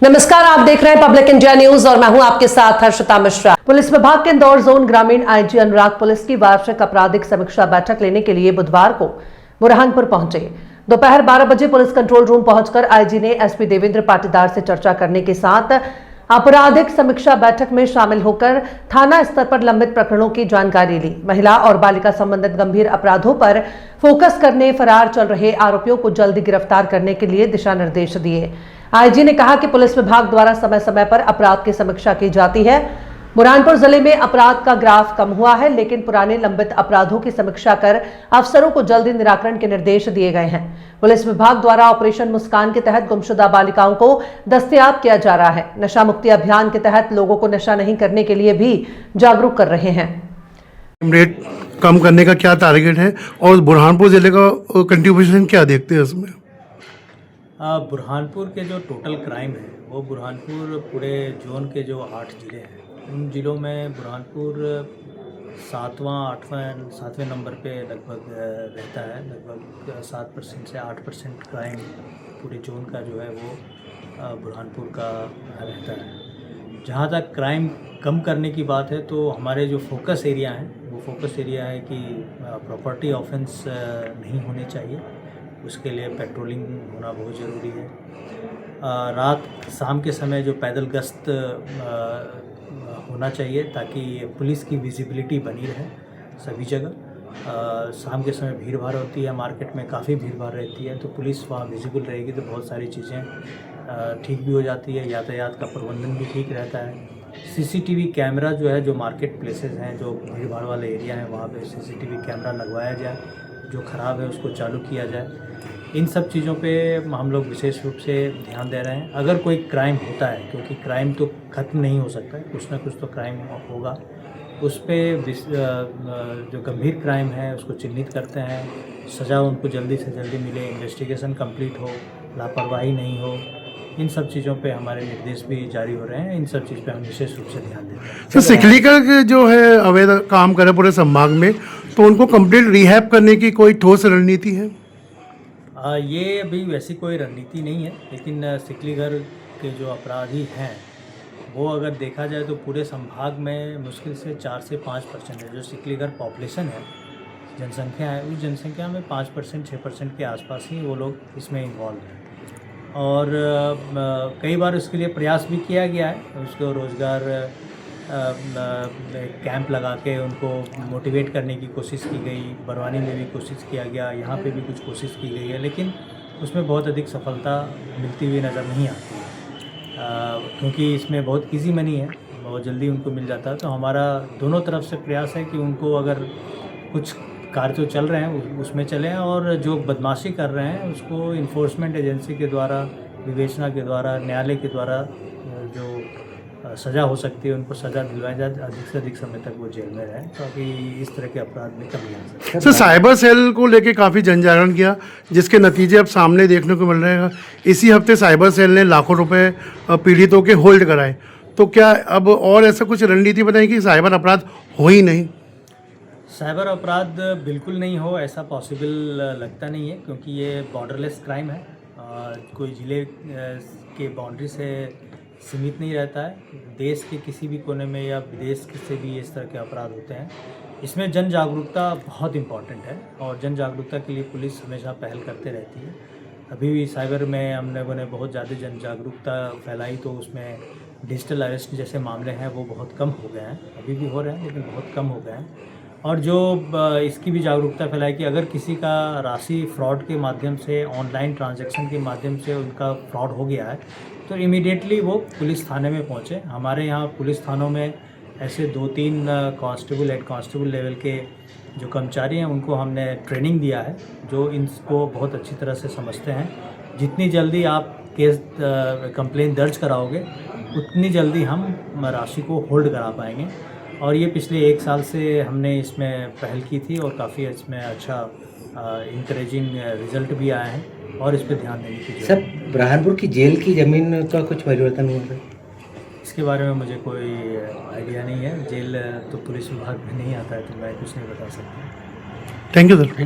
नमस्कार, आप देख रहे हैं पब्लिक इंडिया न्यूज और मैं हूं आपके साथ हर्षिता मिश्रा। पुलिस विभाग के इंदौर जोन ग्रामीण आईजी अनुराग पुलिस की वार्षिक आपराधिक समीक्षा बैठक लेने के लिए बुधवार को बुरहानपुर पहुंचे। दोपहर 12 बजे पुलिस कंट्रोल रूम पहुंचकर आईजी ने एसपी देवेंद्र पाटीदार से चर्चा करने के साथ आपराधिक समीक्षा बैठक में शामिल होकर थाना स्तर पर लंबित प्रकरणों की जानकारी ली। महिला और बालिका संबंधित गंभीर अपराधों पर फोकस करने, फरार चल रहे आरोपियों को जल्दी गिरफ्तार करने के लिए दिशा निर्देश दिए। आईजी ने कहा कि पुलिस विभाग द्वारा समय समय पर अपराध की समीक्षा की जाती है। बुरहानपुर जिले में अपराध का ग्राफ कम हुआ है, लेकिन पुराने लंबित अपराधों की समीक्षा कर अफसरों को जल्दी निराकरण के निर्देश दिए गए हैं। पुलिस विभाग द्वारा ऑपरेशन मुस्कान के तहत गुमशुदा बालिकाओं को दस्तयाब किया जा रहा है। नशा मुक्ति अभियान के तहत लोगों को नशा नहीं करने के लिए भी जागरूक कर रहे हैं। रेट कम करने का क्या टारगेट है और बुरहानपुर जिले का कंट्रीब्यूशन क्या देखते हैं इसमें? बुरहानपुर के जो टोटल क्राइम है वो बुरहानपुर पूरे जोन के जो 8 ज़िले हैं, उन ज़िलों में बुरहानपुर 7वें नंबर पे लगभग रहता है। लगभग 7% से 8% क्राइम पूरे जोन का जो है वो बुरहानपुर का रहता है। जहाँ तक क्राइम कम करने की बात है तो हमारे जो फोकस एरिया हैं वो फोकस एरिया है कि प्रॉपर्टी ऑफेंस नहीं होने चाहिए, उसके लिए पेट्रोलिंग होना बहुत ज़रूरी है। रात शाम के समय जो पैदल गश्त होना चाहिए ताकि पुलिस की विजिबिलिटी बनी रहे सभी जगह। शाम के समय भीड़ भाड़ होती है, मार्केट में काफ़ी भीड़ भाड़ रहती है, तो पुलिस वहाँ विजिबल रहेगी तो बहुत सारी चीज़ें ठीक भी हो जाती है, यातायात का प्रबंधन भी ठीक रहता है। सीसीटीवी कैमरा जो है, जो मार्केट प्लेसेस हैं, जो भीड़ भाड़ वाले एरिया हैं, वहाँ पे सीसीटीवी कैमरा लगवाया जाए, जो ख़राब है उसको चालू किया जाए। इन सब चीज़ों पे हम लोग विशेष रूप से ध्यान दे रहे हैं। अगर कोई क्राइम होता है, क्योंकि क्राइम तो ख़त्म नहीं हो सकता है, कुछ ना कुछ तो क्राइम होगा, उस पर जो गंभीर क्राइम है उसको चिन्हित करते हैं, सज़ा उनको जल्दी से जल्दी मिले, इन्वेस्टिगेशन कंप्लीट हो, लापरवाही नहीं हो। इन सब चीज़ों पे हमारे निर्देश भी जारी हो रहे हैं। इन सब चीज़ पे हम विशेष रूप से ध्यान देते हैं। तो सिकलीगढ़ जो है अवैध काम करे पूरे संभाग में, तो उनको कंप्लीट रिहैब करने की कोई ठोस रणनीति है? ये अभी वैसी कोई रणनीति नहीं है, लेकिन सिकलीगढ़ के जो अपराधी हैं वो अगर देखा जाए तो पूरे संभाग में मुश्किल से 4 से 5% है। जो सिकलीगढ़ पॉपुलेशन है, जनसंख्या है, उस जनसंख्या में 5% 6% के आसपास ही वो लोग इसमें इन्वॉल्व हैं। और कई बार उसके लिए प्रयास भी किया गया है, उसको रोज़गार कैंप लगा के उनको मोटिवेट करने की कोशिश की गई। बरवानी में भी कोशिश किया गया, यहाँ पे भी कुछ कोशिश की गई है, लेकिन उसमें बहुत अधिक सफलता मिलती हुई नज़र नहीं आती है, क्योंकि इसमें बहुत इजी मनी है, बहुत जल्दी उनको मिल जाता है। तो हमारा दोनों तरफ से प्रयास है कि उनको अगर कुछ कार्य तो चल रहे हैं उसमें चलें, और जो बदमाशी कर रहे हैं उसको इन्फोर्समेंट एजेंसी के द्वारा, विवेचना के द्वारा, न्यायालय के द्वारा जो सज़ा हो सकती है उनको सज़ा दिलवाई जाए, अधिक से अधिक समय तक वो जेल में रहें, ताकि इस तरह के अपराध में कमी आ सके। सर, साइबर सेल को लेके काफ़ी जन जागरण किया, जिसके नतीजे अब सामने देखने को मिल रहे हैं। इसी हफ्ते साइबर सेल ने लाखों रुपए पीड़ितों के होल्ड कराए, तो क्या अब और ऐसा कुछ रणनीति बनाई कि साइबर अपराध हो ही नहीं? साइबर अपराध बिल्कुल नहीं हो ऐसा पॉसिबल लगता नहीं है, क्योंकि ये बॉर्डरलेस क्राइम है, कोई ज़िले के बाउंड्री से सीमित नहीं रहता है। देश के किसी भी कोने में या विदेश से भी इस तरह के अपराध होते हैं। इसमें जन जागरूकता बहुत इम्पॉर्टेंट है, और जन जागरूकता के लिए पुलिस हमेशा पहल करते रहती है। अभी भी साइबर में हम लोगों ने बहुत ज़्यादा जन जागरूकता फैलाई, तो उसमें डिजिटल अरेस्ट जैसे मामले हैं वो बहुत कम हो गए हैं, अभी भी हो रहे हैं लेकिन बहुत कम हो गए हैं। और जो इसकी भी जागरूकता फैलाई कि अगर किसी का राशि फ्रॉड के माध्यम से, ऑनलाइन ट्रांजैक्शन के माध्यम से उनका फ्रॉड हो गया है, तो इमीडिएटली वो पुलिस थाने में पहुँचे। हमारे यहाँ पुलिस थानों में ऐसे 2-3 कांस्टेबल, हेड कांस्टेबल लेवल के जो कर्मचारी हैं उनको हमने ट्रेनिंग दिया है, जो इनको बहुत अच्छी तरह से समझते हैं। जितनी जल्दी आप केस कंप्लेन दर्ज कराओगे उतनी जल्दी हम राशि को होल्ड करा पाएंगे। और ये पिछले 1 साल से हमने इसमें पहल की थी और काफ़ी इसमें अच्छा इंकरेजिंग रिजल्ट भी आए हैं, और इस पर ध्यान देने की जरूरत है। सर, बुरहानपुर की जेल की ज़मीन का कुछ परिवर्तन हुआ है? इसके बारे में मुझे कोई आइडिया नहीं है, जेल तो पुलिस विभाग में नहीं आता है, तो मैं कुछ नहीं बता सकता। Thank you sir.